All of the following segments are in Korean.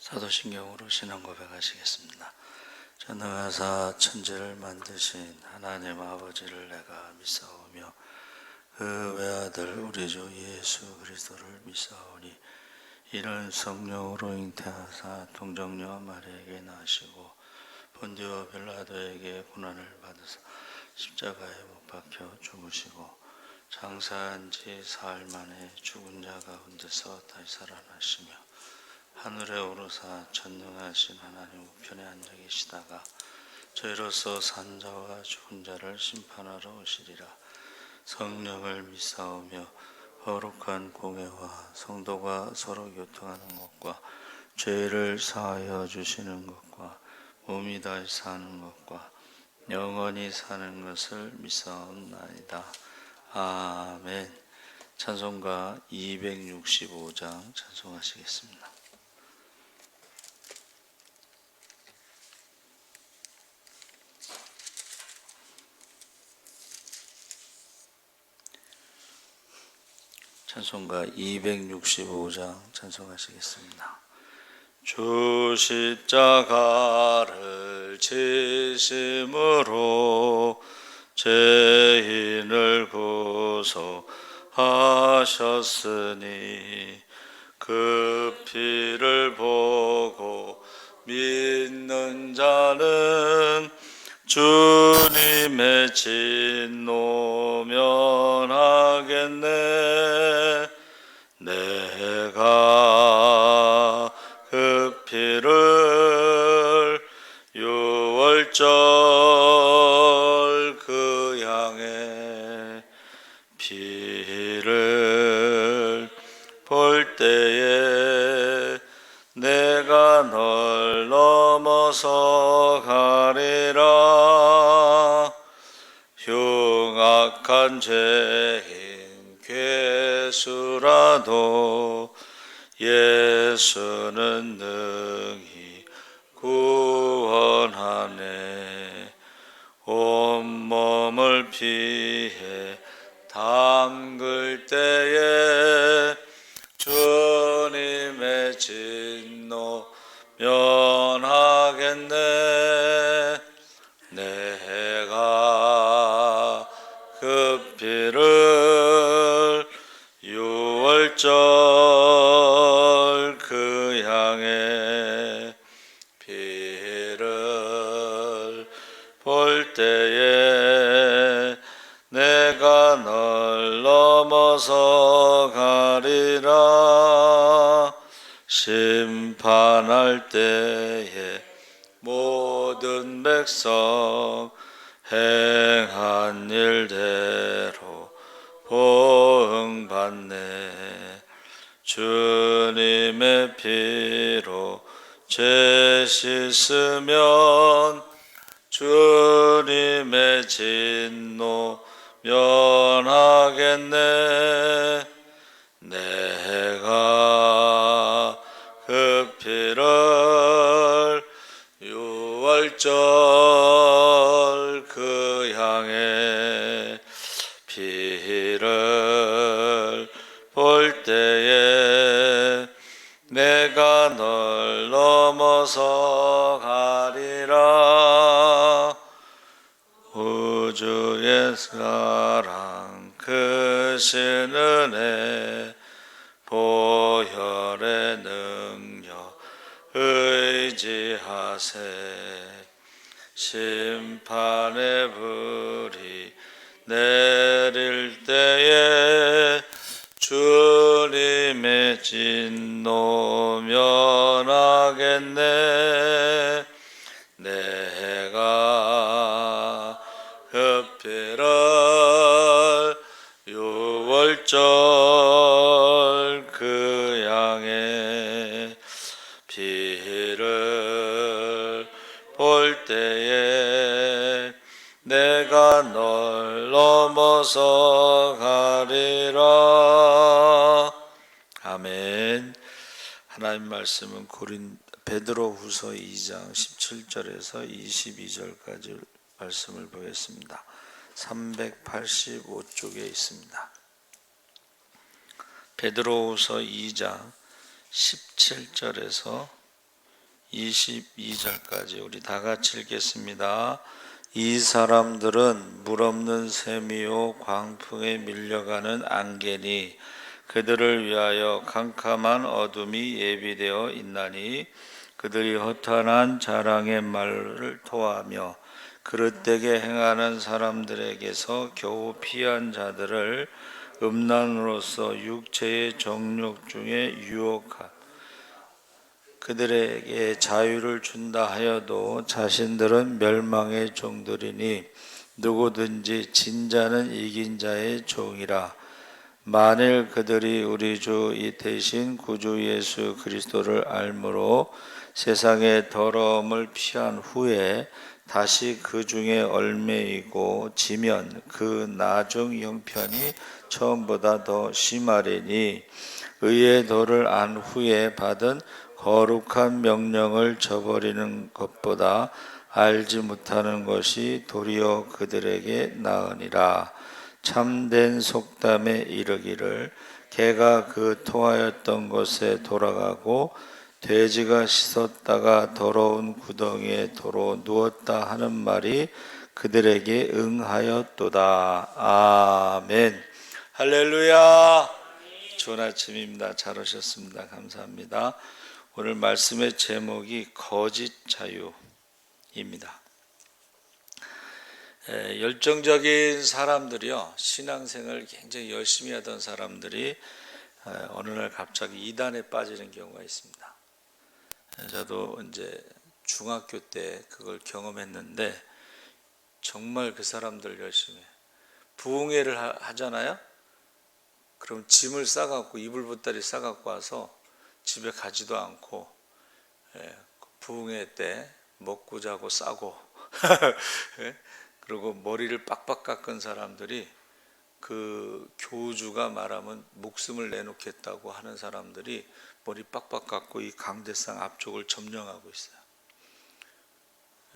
사도신경으로 신앙 고백하시겠습니다. 전능하사 천지를 만드신 하나님 아버지를 내가 믿사오며 그 외아들 우리 주 예수 그리스도를 믿사오니 이는 성령으로 잉태하사 동정녀 마리아에게 나시고 본디오 빌라도에게 고난을 받으사 십자가에 못 박혀 죽으시고 장사한 지 사흘 만에 죽은 자 가운데서 다시 살아나시며 하늘에 오르사 전능하신 하나님 우편에 앉아 계시다가 저희로서 산 자와 죽은 자를 심판하러 오시리라. 성령을 믿사오며 거룩한 공회와 성도가 서로 교통하는 것과 죄를 사하여 주시는 것과 몸이 다시 사는 것과 영원히 사는 것을 믿사옵나이다. 아멘. 찬송가 265장 찬송하시겠습니다. 찬송가 265장 찬송하시겠습니다. 주 십자가를 지심으로 죄인을 구속하셨으니 그 피를 보고 믿는 자는 주님의 진노 면하겠네. 내가 그 피를 유월절 그 양의 피를 볼 때에 내가 널 넘어서 가리라. 흉악한 죄인 괴수라도 예수는 능히 구원하네. 온몸을 피해 담글 때에 주님의 진노 면하겠네. 내가 그 피를 유월절 그 양의 피를 볼 때에 내가 널 넘어서 가리라. 심판할 때에 모든 백성 행한 일대로 보응받네. 주님의 피로 죄 씻으면 주님의 진노 면하겠네. 내가 그 피를 유월절 그 양의 피를 볼 때에 내가 널 넘어서 가리라. 우주의 사랑 크신 은혜 보혈의 능력 의지하세. 심판의 불이 내릴 때에 주님의 진노 면하겠네. 내가 그 피를 유월절 그 양의 피를 볼 때에 내가 널 넘어서 가리라. 아멘. 하나님 말씀은 베드로후서 2장 17절에서 22절까지 말씀을 보겠습니다. 385쪽에 있습니다. 베드로후서 2장 17절에서 22절까지 우리 다 같이 읽겠습니다. 이 사람들은 물 없는 샘이요 광풍에 밀려가는 안개니 그들을 위하여 캄캄한 어둠이 예비되어 있나니 그들이 허탄한 자랑의 말을 토하며 그릇되게 행하는 사람들에게서 겨우 피한 자들을 음란으로서 육체의 정욕 중에 유혹하 그들에게 자유를 준다 하여도 자신들은 멸망의 종들이니 누구든지 진 자는 이긴 자의 종이라. 만일 그들이 우리 주 이 대신 구주 예수 그리스도를 알므로 세상의 더러움을 피한 후에 다시 그 중에 얽매이고 지면 그 나중 형편이 처음보다 더 심하리니 의의 도를 안 후에 받은 거룩한 명령을 저버리는 것보다 알지 못하는 것이 도리어 그들에게 나으니라. 참된 속담에 이르기를 개가 그 토하였던 곳에 돌아가고 돼지가 씻었다가 더러운 구덩이에 도로 누웠다 하는 말이 그들에게 응하였도다. 아멘. 할렐루야. 좋은 아침입니다. 잘 오셨습니다. 감사합니다. 오늘 말씀의 제목이 거짓 자유입니다. 열정적인 사람들이요, 신앙생활을 굉장히 열심히 하던 사람들이 어느 날 갑자기 이단에 빠지는 경우가 있습니다. 저도 이제 중학교 때 그걸 경험했는데 정말 그 사람들 열심히 부흥회를 하잖아요. 그럼 짐을 싸갖고 이불 보따리 싸갖고 와서 집에 가지도 않고 부흥회 때 먹고 자고 싸고 그리고 머리를 빡빡 깎은 사람들이 그 교주가 말하면 목숨을 내놓겠다고 하는 사람들이 머리 빡빡 깎고 이 강대상 앞쪽을 점령하고 있어요.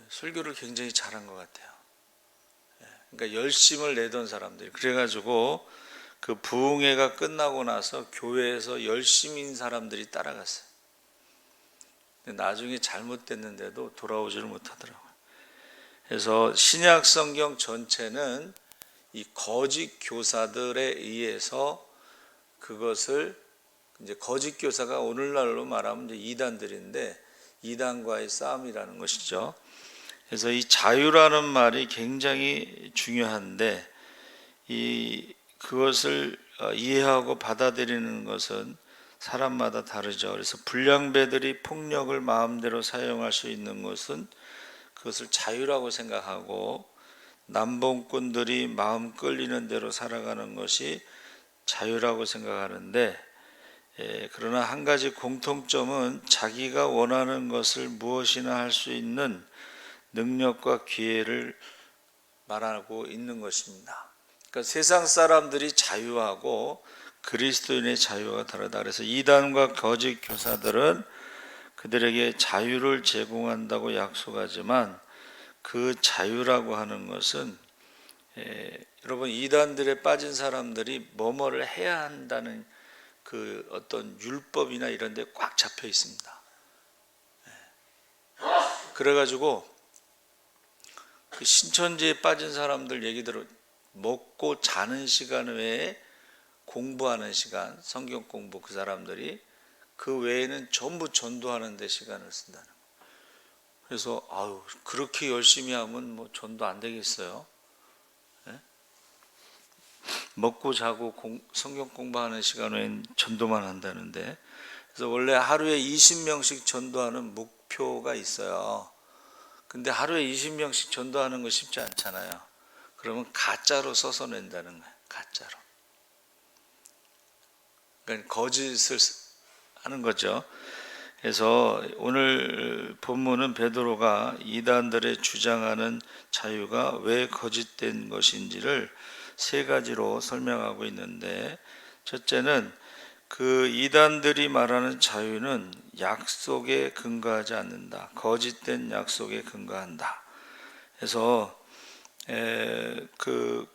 설교를 굉장히 잘한 것 같아요. 그러니까 열심을 내던 사람들이 그래가지고 그 부흥회가 끝나고 나서 교회에서 열심인 사람들이 따라갔어요. 근데 나중에 잘못됐는데도 돌아오지를 못하더라고요. 그래서 신약 성경 전체는 이 거짓 교사들에 의해서 그것을 이제 거짓 교사가 오늘날로 말하면 이제 이단들인데 이단과의 싸움이라는 것이죠. 그래서 이 자유라는 말이 굉장히 중요한데 그것을 이해하고 받아들이는 것은 사람마다 다르죠. 그래서 불량배들이 폭력을 마음대로 사용할 수 있는 것은 그것을 자유라고 생각하고 남봉꾼들이 마음 끌리는 대로 살아가는 것이 자유라고 생각하는데 그러나 한 가지 공통점은 자기가 원하는 것을 무엇이나 할 수 있는 능력과 기회를 말하고 있는 것입니다. 그러니까 세상 사람들이 자유하고 그리스도인의 자유가 다르다. 그래서 이단과 거짓 교사들은 그들에게 자유를 제공한다고 약속하지만 그 자유라고 하는 것은 여러분 이단들에 빠진 사람들이 뭐뭐를 해야 한다는 그 어떤 율법이나 이런 데 꽉 잡혀 있습니다. 그래가지고 그 신천지에 빠진 사람들 얘기대로 먹고 자는 시간 외에 공부하는 시간, 성경 공부 그 사람들이 그 외에는 전부 전도하는 데 시간을 쓴다는 거예요. 그래서 그렇게 열심히 하면 뭐 전도 안 되겠어요? 네? 먹고 자고 성경 공부하는 시간 외엔 전도만 한다는데 그래서 원래 하루에 20명씩 전도하는 목표가 있어요. 근데 하루에 20명씩 전도하는 거 쉽지 않잖아요. 그러면 가짜로 써서 낸다는 거예요. 가짜로. 그러니까 거짓을 하는 거죠. 그래서 오늘 본문은 베드로가 이단들의 주장하는 자유가 왜 거짓된 것인지를 세 가지로 설명하고 있는데 첫째는 그 이단들이 말하는 자유는 약속에 근거하지 않는다. 거짓된 약속에 근거한다. 그래서 그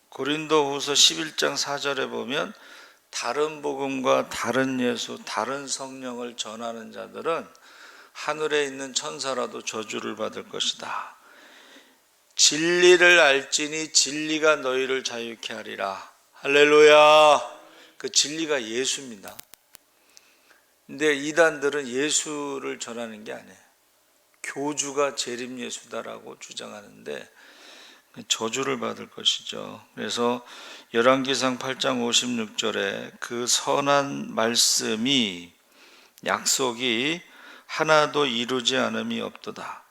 고린도후서 11장 4절에 보면 다른 복음과 다른 예수, 다른 성령을 전하는 자들은 하늘에 있는 천사라도 저주를 받을 것이다. 진리를 알지니 진리가 너희를 자유케 하리라. 할렐루야. 그 진리가 예수입니다. 근데 이단들은 예수를 전하는 게 아니에요. 교주가 재림 예수다라고 주장하는데 저주를 받을 것이죠. 그래서 열왕기상 8장 56절에 그 선한 말씀이 약속이 하나도 이루지 않음이 없도다.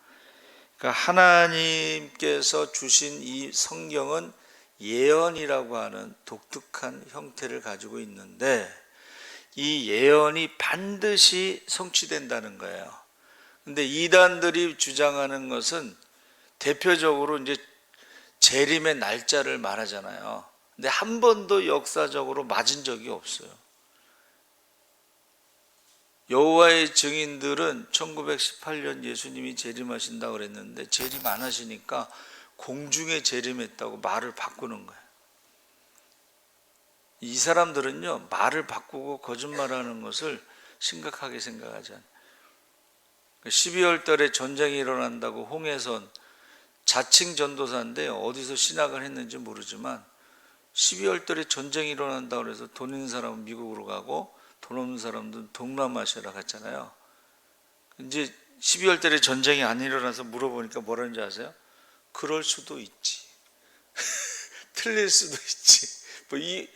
그러니까 하나님께서 주신 이 성경은 예언이라고 하는 독특한 형태를 가지고 있는데 이 예언이 반드시 성취된다는 거예요. 근데 이단들이 주장하는 것은 대표적으로 이제 재림의 날짜를 말하잖아요. 근데 한 번도 역사적으로 맞은 적이 없어요. 여호와의 증인들은 1918년 예수님이 재림하신다고 그랬는데 재림 안 하시니까 공중에 재림했다고 말을 바꾸는 거예요. 이 사람들은요, 말을 바꾸고 거짓말하는 것을 심각하게 생각하지 않아요. 12월 달에 전쟁이 일어난다고 홍해선 자칭 전도사인데 어디서 신학을 했는지 모르지만 12월 달에 전쟁이 일어난다고 해서 돈 있는 사람은 미국으로 가고 돈 없는 사람들은 동남아시아로 갔잖아요. 이제 12월 달에 전쟁이 안 일어나서 물어보니까 뭐라는지 아세요? 그럴 수도 있지. 틀릴 수도 있지.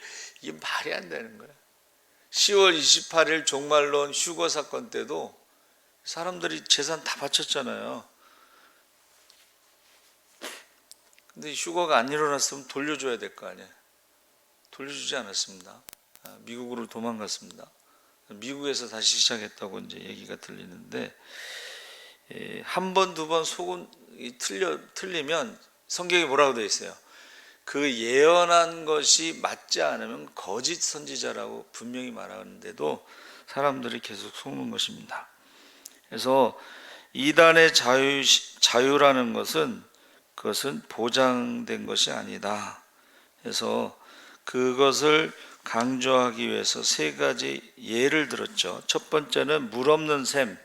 이게 말이 안 되는 거야. 10월 28일 종말론 휴거 사건 때도 사람들이 재산 다 바쳤잖아요. 근데 휴거가 안 일어났으면 돌려줘야 될 거 아니에요. 돌려주지 않았습니다. 미국으로 도망갔습니다. 미국에서 다시 시작했다고 이제 얘기가 들리는데, 한 번, 두 번 속은 틀리면 성경에 뭐라고 되어 있어요? 그 예언한 것이 맞지 않으면 거짓 선지자라고 분명히 말하는데도 사람들이 계속 속는 것입니다. 그래서 이단의 자유라는 것은 그것은 보장된 것이 아니다. 그래서 그것을 강조하기 위해서 세 가지 예를 들었죠. 첫 번째는 물 없는 샘.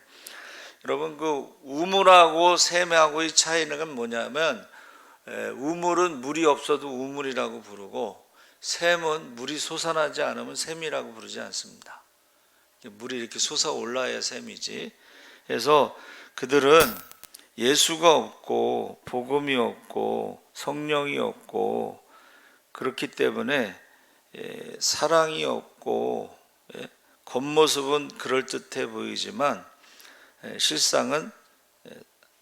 여러분, 그 우물하고 샘하고의 차이는 뭐냐면, 우물은 물이 없어도 우물이라고 부르고 샘은 물이 솟아나지 않으면 샘이라고 부르지 않습니다. 물이 이렇게 솟아올라야 샘이지. 그래서 그들은 예수가 없고 복음이 없고 성령이 없고 그렇기 때문에 사랑이 없고 겉모습은 그럴듯해 보이지만 실상은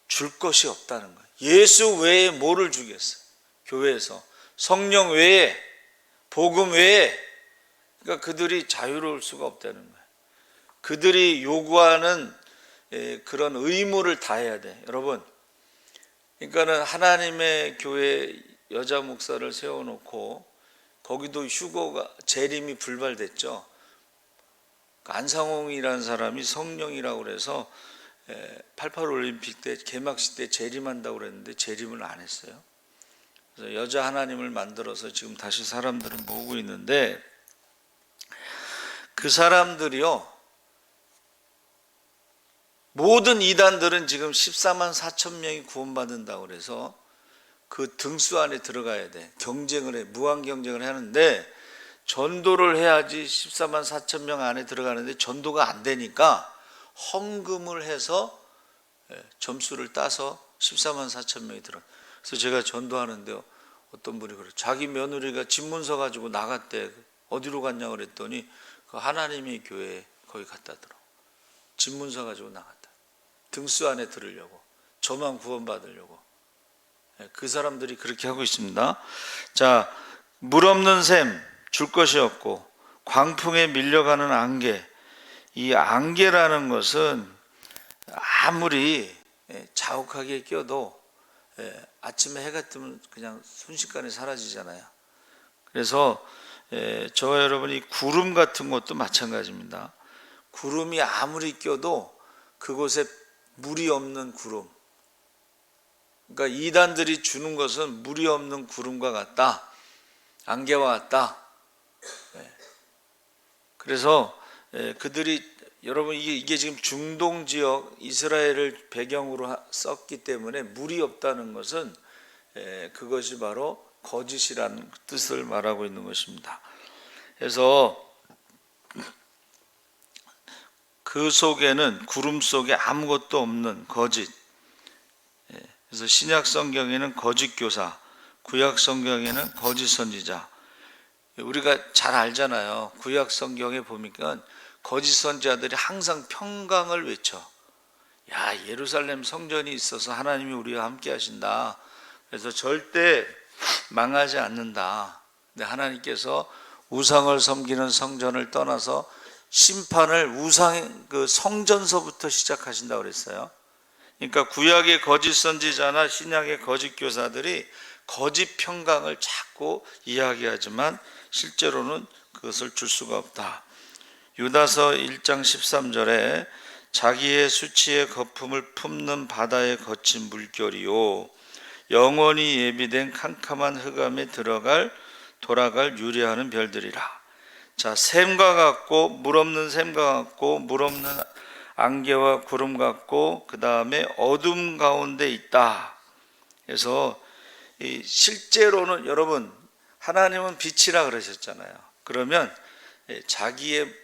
줄 것이 없다는 거예요. 예수 외에 뭐를 주겠어요? 교회에서 성령 외에 복음 외에. 그러니까 그들이 자유로울 수가 없다는 거예요. 그들이 요구하는 그런 의무를 다해야 돼. 여러분, 그러니까는 하나님의 교회 여자 목사를 세워놓고 거기도 휴거가 재림이 불발됐죠. 안상홍이라는 사람이 성령이라고 그래서 88 올림픽 때 개막식 때 재림한다고 그랬는데 재림을 안 했어요. 그래서 여자 하나님을 만들어서 지금 다시 사람들을 모으고 있는데 그 사람들이요, 모든 이단들은 지금 14만 4천 명이 구원받는다고 그래서 그 등수 안에 들어가야 돼. 경쟁을 해. 무한 경쟁을 하는데 전도를 해야지 14만 4천 명 안에 들어가는데 전도가 안 되니까 헌금을 해서 점수를 따서 14만 4천 명이 들어. 그래서 제가 전도하는데요, 어떤 분이 그래요. 자기 며느리가 집문서 가지고 나갔대. 어디로 갔냐 그랬더니 그 하나님의 교회에 거기 갖다 들어. 집문서 가지고 나갔다. 등수 안에 들으려고, 저만 구원받으려고. 그 사람들이 그렇게 하고 있습니다. 자, 물 없는 샘, 줄 것이 없고 광풍에 밀려가는 안개. 이 안개라는 것은 아무리 자욱하게 껴도 아침에 해가 뜨면 그냥 순식간에 사라지잖아요. 그래서 저와 여러분이 구름 같은 것도 마찬가지입니다. 구름이 아무리 껴도 그곳에 물이 없는 구름. 그러니까 이단들이 주는 것은 물이 없는 구름과 같다. 안개와 같다. 그래서 그들이 여러분 이게 지금 중동 지역 이스라엘을 배경으로 썼기 때문에 물이 없다는 것은 그것이 바로 거짓이라는 뜻을 말하고 있는 것입니다. 그래서 그 속에는 구름 속에 아무것도 없는 거짓. 그래서 신약 성경에는 거짓 교사, 구약 성경에는 거짓 선지자. 우리가 잘 알잖아요. 구약 성경에 보니까 거짓 선지자들이 항상 평강을 외쳐. 야, 예루살렘 성전이 있어서 하나님이 우리와 함께 하신다. 그래서 절대 망하지 않는다. 근데 하나님께서 우상을 섬기는 성전을 떠나서 심판을 그 성전서부터 시작하신다고 그랬어요. 그러니까 구약의 거짓 선지자나 신약의 거짓 교사들이 거짓 평강을 자꾸 이야기하지만 실제로는 그것을 줄 수가 없다. 유다서 1장 13절에 자기의 수치의 거품을 품는 바다에 거친 물결이요 영원히 예비된 캄캄한 흑암에 돌아갈 유리하는 별들이라. 자, 샘과 같고 물 없는 샘과 같고 물 없는 안개와 구름 같고 그 다음에 어둠 가운데 있다. 그래서 실제로는 여러분 하나님은 빛이라 그러셨잖아요. 그러면 자기의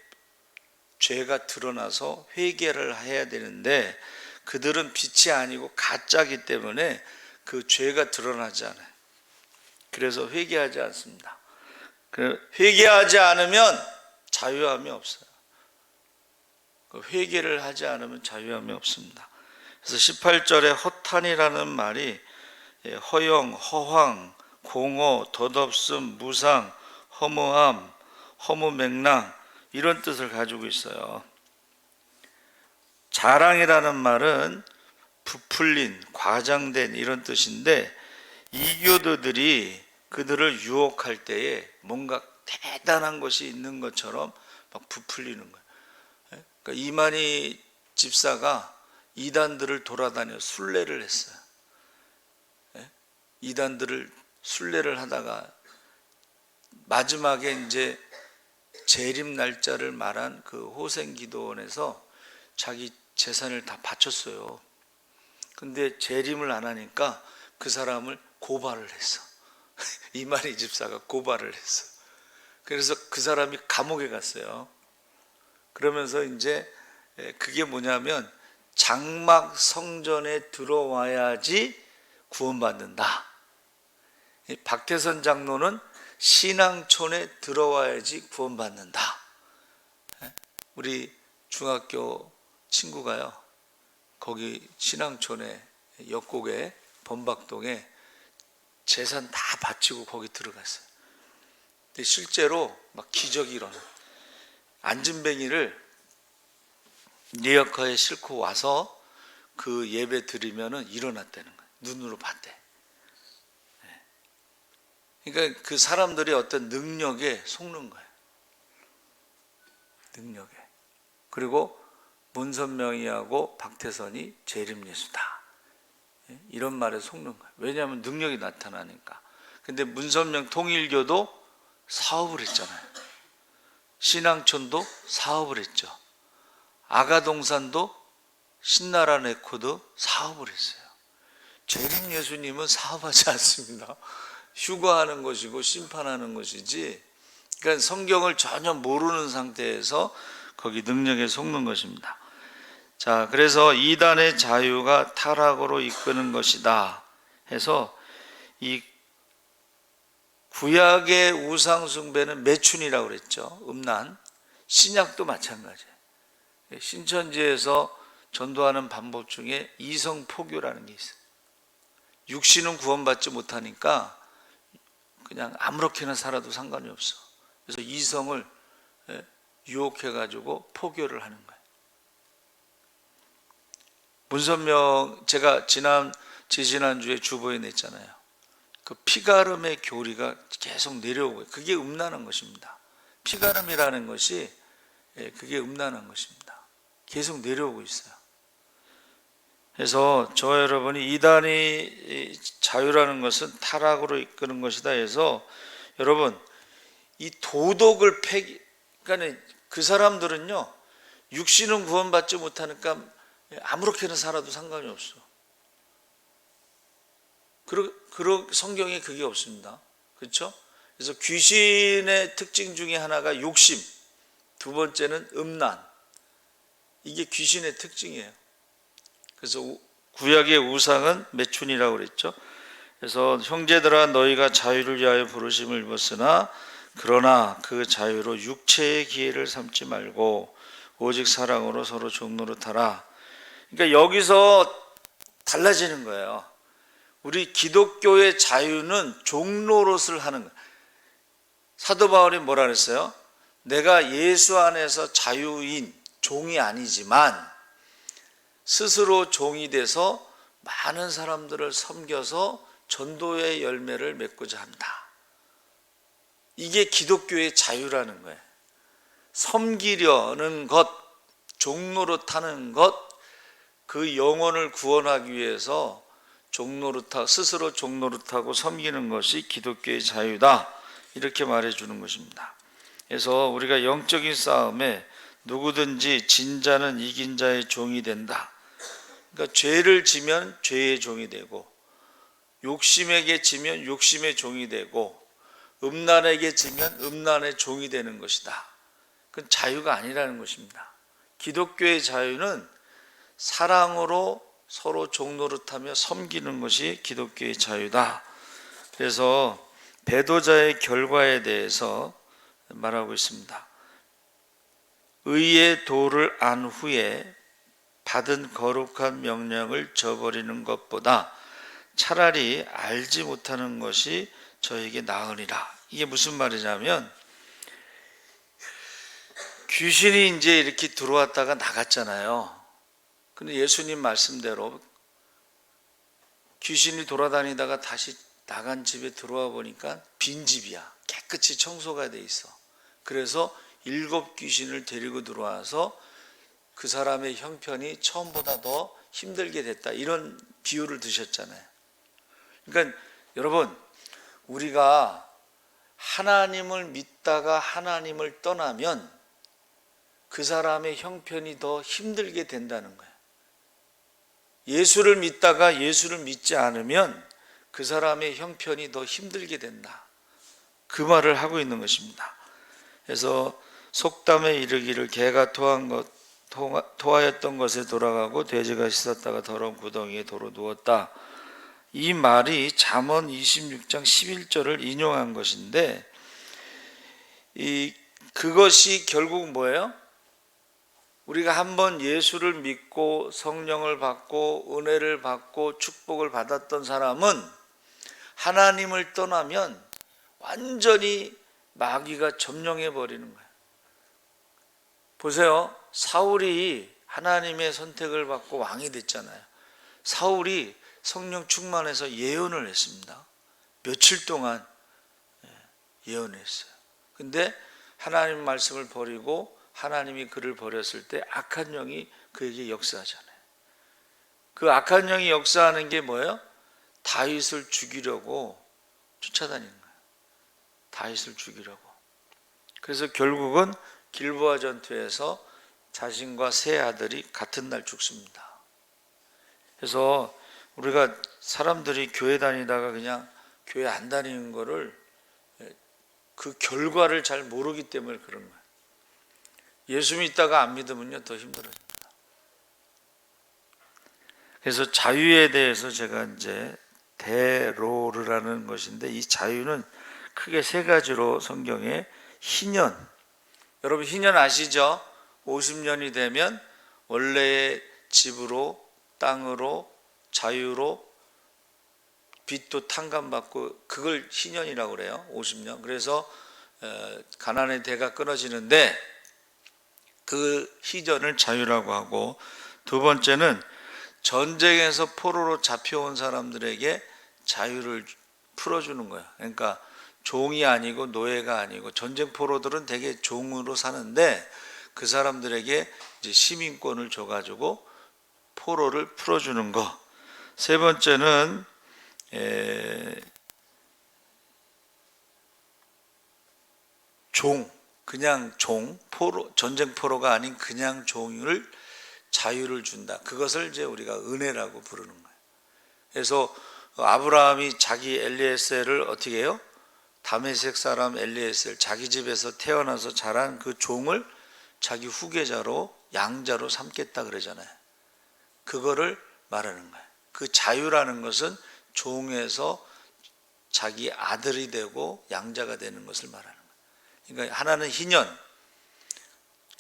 죄가 드러나서 회개를 해야 되는데 그들은 빛이 아니고 가짜기 때문에 그 죄가 드러나지 않아요. 그래서 회개하지 않습니다. 회개하지 않으면 자유함이 없어요. 회개를 하지 않으면 자유함이 없습니다. 그래서 18절에 허탄이라는 말이 허영, 허황, 공허, 덧없음, 무상, 허무함, 허무맹랑 이런 뜻을 가지고 있어요. 자랑이라는 말은 부풀린, 과장된 이런 뜻인데 이교도들이 그들을 유혹할 때에 뭔가 대단한 것이 있는 것처럼 막 부풀리는 거예요. 그러니까 이만희 집사가 이단들을 돌아다녀 순례를 했어요. 이단들을 순례를 하다가 마지막에 이제 재림 날짜를 말한 그 호생기도원에서 자기 재산을 다 바쳤어요. 근데 재림을 안 하니까 그 사람을 고발을 했어. 이만희 집사가 고발을 했어. 그래서 그 사람이 감옥에 갔어요. 그러면서 이제 그게 뭐냐면 장막 성전에 들어와야지 구원받는다. 박태선 장로는 신앙촌에 들어와야지 구원받는다. 우리 중학교 친구가요, 거기 신앙촌에 역곡에 범박동에 재산 다 바치고 거기 들어갔어요. 근데 실제로 막 기적이 일어나. 안진뱅이를 리어커에 싣고 와서 그 예배 드리면은 일어났다는 거예요. 눈으로 봤대. 그러니까 그 사람들이 어떤 능력에 속는 거예요. 능력에. 그리고 문선명이하고 박태선이 재림예수다. 이런 말에 속는 거예요. 왜냐하면 능력이 나타나니까. 근데 문선명 통일교도 사업을 했잖아요. 신앙촌도 사업을 했죠. 아가동산도 신나라 레코드 사업을 했어요. 재림 예수님은 사업하지 않습니다. 휴거하는 것이고 심판하는 것이지. 그러니까 성경을 전혀 모르는 상태에서 거기 능력에 속는 것입니다. 자, 그래서 이단의 자유가 타락으로 이끄는 것이다 해서 이 구약의 우상 숭배는 매춘이라고 그랬죠. 음란. 신약도 마찬가지예요. 신천지에서 전도하는 방법 중에 이성 포교라는 게 있어요. 육신은 구원받지 못하니까 그냥 아무렇게나 살아도 상관이 없어. 그래서 이성을 유혹해가지고 포교를 하는 거예요. 문선명, 제가 지지난주에 주보에 냈잖아요. 그 피가름의 교리가 계속 내려오고, 그게 음란한 것입니다. 피가름이라는 것이, 그게 음란한 것입니다. 계속 내려오고 있어요. 그래서 저 여러분이 이단이 자유라는 것은 타락으로 이끄는 것이다 해서 여러분 이 도덕을 그러니까 그 사람들은요 육신은 구원받지 못하니까 아무렇게나 살아도 상관이 없어. 그런 성경에 그게 없습니다. 그렇죠? 그래서 귀신의 특징 중에 하나가 욕심, 두 번째는 음란. 이게 귀신의 특징이에요. 그래서 구약의 우상은 매춘이라고 그랬죠. 그래서 형제들아 너희가 자유를 위하여 부르심을 입었으나 그러나 그 자유로 육체의 기회를 삼지 말고 오직 사랑으로 서로 종노릇하라. 그러니까 여기서 달라지는 거예요. 우리 기독교의 자유는 종노릇을 하는 거예요. 사도 바울이 뭐라 그랬어요? 내가 예수 안에서 자유인 종이 아니지만 스스로 종이 돼서 많은 사람들을 섬겨서 전도의 열매를 맺고자 한다. 이게 기독교의 자유라는 거예요. 섬기려는 것, 종노릇하는 것, 그 영혼을 구원하기 위해서 스스로 종노릇하고 섬기는 것이 기독교의 자유다. 이렇게 말해주는 것입니다. 그래서 우리가 영적인 싸움에 누구든지 진 자는 이긴 자의 종이 된다. 그러니까 죄를 지면 죄의 종이 되고, 욕심에게 지면 욕심의 종이 되고, 음란에게 지면 음란의 종이 되는 것이다. 그건 자유가 아니라는 것입니다. 기독교의 자유는 사랑으로 서로 종노릇하며 섬기는 것이 기독교의 자유다. 그래서 배도자의 결과에 대해서 말하고 있습니다. 의의 도를 안 후에 받은 거룩한 명령을 저버리는 것보다 차라리 알지 못하는 것이 저에게 나으리라. 이게 무슨 말이냐면, 귀신이 이제 이렇게 들어왔다가 나갔잖아요. 근데 예수님 말씀대로 귀신이 돌아다니다가 다시 나간 집에 들어와 보니까 빈집이야. 깨끗이 청소가 돼 있어. 그래서 7 귀신을 데리고 들어와서 그 사람의 형편이 처음보다 더 힘들게 됐다. 이런 비유를 드셨잖아요. 그러니까 여러분, 우리가 하나님을 믿다가 하나님을 떠나면 그 사람의 형편이 더 힘들게 된다는 거예요. 예수를 믿다가 예수를 믿지 않으면 그 사람의 형편이 더 힘들게 된다. 그 말을 하고 있는 것입니다. 그래서 속담에 이르기를 개가 토하였던 것에 돌아가고 돼지가 씻었다가 더러운 구덩이에 도로 누웠다. 이 말이 잠언 26장 11절을 인용한 것인데, 그것이 결국 뭐예요? 우리가 한번 예수를 믿고 성령을 받고 은혜를 받고 축복을 받았던 사람은 하나님을 떠나면 완전히 마귀가 점령해 버리는 거예요. 보세요. 사울이 하나님의 선택을 받고 왕이 됐잖아요. 사울이 성령 충만해서 예언을 했습니다. 며칠 동안 예언했어요. 근데 하나님 말씀을 버리고 하나님이 그를 버렸을 때 악한 영이 그에게 역사하잖아요. 그 악한 영이 역사하는 게 뭐예요? 다윗을 죽이려고 쫓아다니는 거예요. 다윗을 죽이려고. 그래서 결국은 길보아 전투에서 자신과 세 아들이 같은 날 죽습니다. 그래서 우리가 사람들이 교회 다니다가 그냥 교회 안 다니는 거를 그 결과를 잘 모르기 때문에 그런 거예요. 예수 믿다가 안 믿으면요 더 힘들어집니다. 그래서 자유에 대해서 제가 이제 대로르라는 것인데, 이 자유는 크게 3가지로 성경에 희년, 여러분 희년 아시죠? 50년이 되면 원래의 집으로, 땅으로, 자유로 빚도 탕감받고, 그걸 희년이라고 그래요. 50년. 그래서 가나안의 대가 끊어지는데 그 희년을 자유라고 하고, 두 번째는 전쟁에서 포로로 잡혀온 사람들에게 자유를 풀어주는 거예요. 그러니까 종이 아니고 노예가 아니고, 전쟁 포로들은 되게 종으로 사는데 그 사람들에게 이제 시민권을 줘가지고 포로를 풀어주는 거. 세 번째는 종, 그냥 전쟁 포로가 아닌 그냥 종을 자유를 준다. 그것을 이제 우리가 은혜라고 부르는 거예요. 그래서 아브라함이 자기 엘리에셀을 어떻게 해요? 다메섹 사람 엘리에셀, 자기 집에서 태어나서 자란 그 종을 자기 후계자로 양자로 삼겠다 그러잖아요. 그거를 말하는 거예요. 그 자유라는 것은 종에서 자기 아들이 되고 양자가 되는 것을 말하는 거예요. 그러니까 하나는 희년,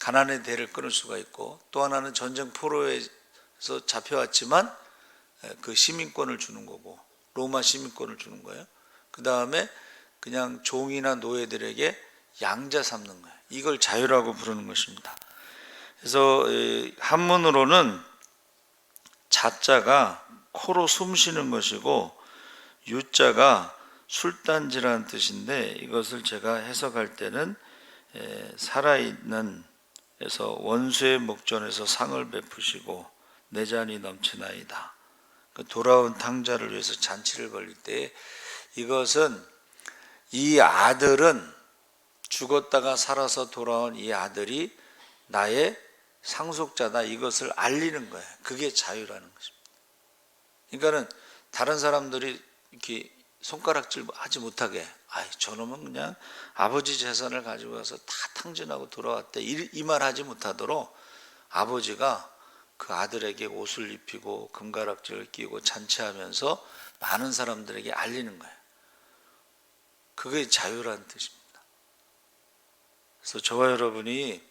가난의 대를 끊을 수가 있고, 또 하나는 전쟁 포로에서 잡혀왔지만 그 시민권을 주는 거고, 로마 시민권을 주는 거예요. 그 다음에 그냥 종이나 노예들에게 양자 삼는 거예요. 이걸 자유라고 부르는 것입니다. 그래서 한문으로는 자자가 코로 숨 쉬는 것이고 유자가 술단지라는 뜻인데, 이것을 제가 해석할 때는 살아있는 에서 원수의 목전에서 상을 베푸시고 내 잔이 넘치나이다. 그 돌아온 탕자를 위해서 잔치를 벌릴 때, 이것은 이 아들은 죽었다가 살아서 돌아온 이 아들이 나의 상속자다, 이것을 알리는 거예요. 그게 자유라는 것입니다. 그러니까는 다른 사람들이 이렇게 손가락질 하지 못하게, 저놈은 그냥 아버지 재산을 가지고 가서 다 탕진하고 돌아왔대, 이 말 하지 못하도록 아버지가 그 아들에게 옷을 입히고 금가락지를 끼고 잔치하면서 많은 사람들에게 알리는 거예요. 그게 자유라는 뜻입니다. 그래서 저와 여러분이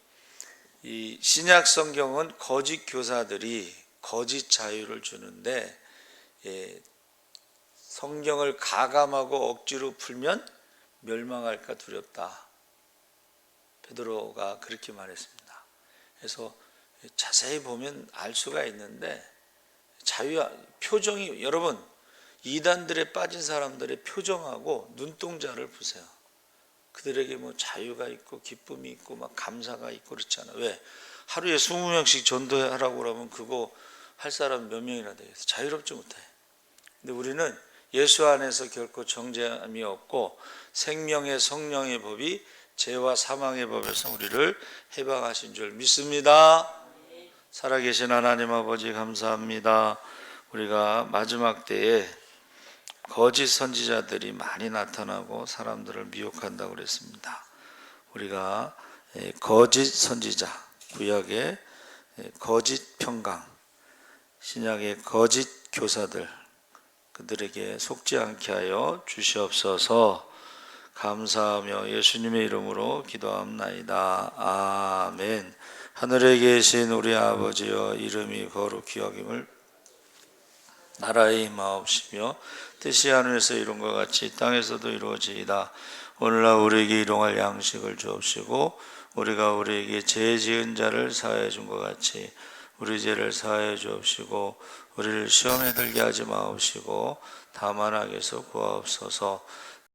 이 신약 성경은 거짓 교사들이 거짓 자유를 주는데, 성경을 가감하고 억지로 풀면 멸망할까 두렵다. 베드로가 그렇게 말했습니다. 그래서 자세히 보면 알 수가 있는데, 표정이, 여러분 이단들에 빠진 사람들의 표정하고 눈동자를 보세요. 그들에게 뭐 자유가 있고 기쁨이 있고 막 감사가 있고 그렇잖아. 왜? 하루에 20명씩 전도하라고 그러면 그거 할 사람 몇 명이나 되겠어? 자유롭지 못해. 근데 우리는 예수 안에서 결코 정죄함이 없고 생명의 성령의 법이 죄와 사망의 법에서 우리를 해방하신 줄 믿습니다. 살아계신 하나님 아버지 감사합니다. 우리가 마지막 때에 거짓 선지자들이 많이 나타나고 사람들을 미혹한다고 그랬습니다. 우리가 거짓 선지자, 구약의 거짓 평강, 신약의 거짓 교사들, 그들에게 속지 않게 하여 주시옵소서. 감사하며 예수님의 이름으로 기도합나이다. 아멘. 하늘에 계신 우리 아버지여, 이름이 거룩히 여김을 나라의 임하옵시며 뜻이 하늘에서 이룬 것 같이 땅에서도 이루어지이다. 오늘날 우리에게 일용할 양식을 주옵시고, 우리가 우리에게 죄 지은 자를 사하여 준 것 같이 우리 죄를 사하여 주옵시고, 우리를 시험에 들게 하지 마옵시고 다만 악에서 구하옵소서.